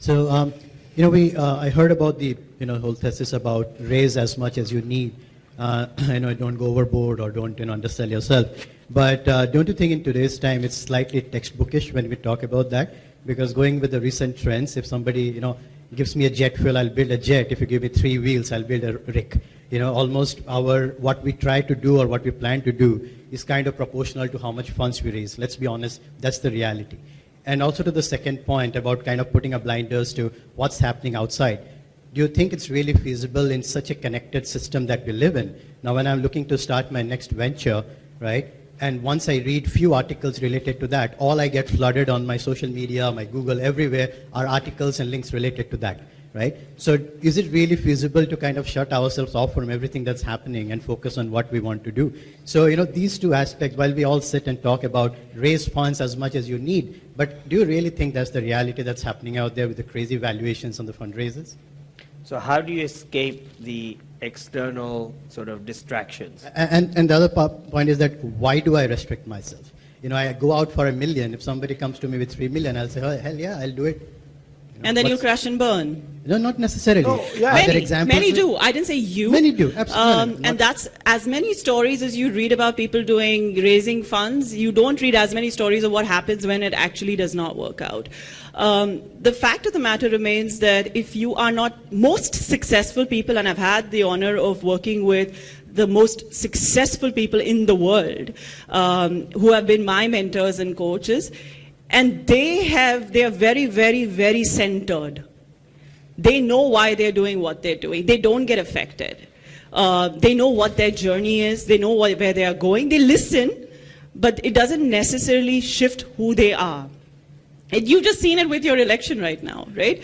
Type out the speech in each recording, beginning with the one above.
So, I heard about the, whole thesis about raise as much as you need. Don't go overboard or don't, undersell yourself. But don't you think in today's time it's slightly textbookish when we talk about that? Because going with the recent trends, if somebody, gives me a jet fuel, I'll build a jet. If you give me 3 wheels, I'll build a rick. Almost what we try to do or what we plan to do is kind of proportional to how much funds we raise. Let's be honest, that's the reality. And also to the second point about kind of putting a blinders to what's happening outside. Do you think it's really feasible in such a connected system that we live in? Now, when I'm looking to start my next venture, right, and once I read few articles related to that, all I get flooded on my social media, my Google, everywhere are articles and links related to that, right? So is it really feasible to kind of shut ourselves off from everything that's happening and focus on what we want to do? So, these two aspects, while we all sit and talk about raise funds as much as you need, but do you really think that's the reality that's happening out there with the crazy valuations on the fundraisers? So how do you escape the external sort of distractions? And the other point is that why do I restrict myself? I go out for $1 million. If somebody comes to me with 3 million, I'll say, oh, hell yeah, I'll do it. And then you crash and burn. No, not necessarily. No, yeah. Many do. I didn't say you. Many do, absolutely. And that's as many stories as you read about people raising funds. You don't read as many stories of what happens when it actually does not work out. The fact of the matter remains that if you are not most successful people, and I've had the honor of working with the most successful people in the world who have been my mentors and coaches, and they are very, very, very centered. They know why they're doing what they're doing. They don't get affected. They know what their journey is. They know where they are going. They listen, but it doesn't necessarily shift who they are. And you've just seen it with your election right now, right?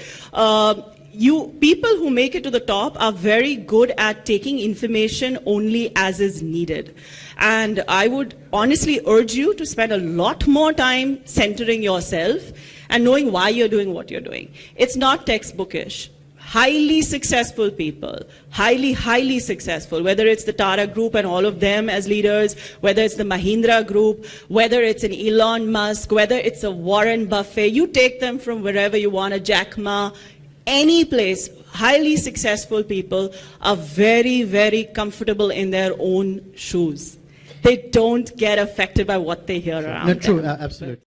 People who make it to the top are very good at taking information only as is needed. And I would honestly urge you to spend a lot more time centering yourself and knowing why you're doing what you're doing. It's not textbookish. Highly successful people, highly, highly successful, whether it's the Tata Group and all of them as leaders, whether it's the Mahindra Group, whether it's an Elon Musk, whether it's a Warren Buffett, you take them from wherever you want, a Jack Ma, any place, highly successful people are very, very comfortable in their own shoes. They don't get affected by what they hear around them. True, absolutely.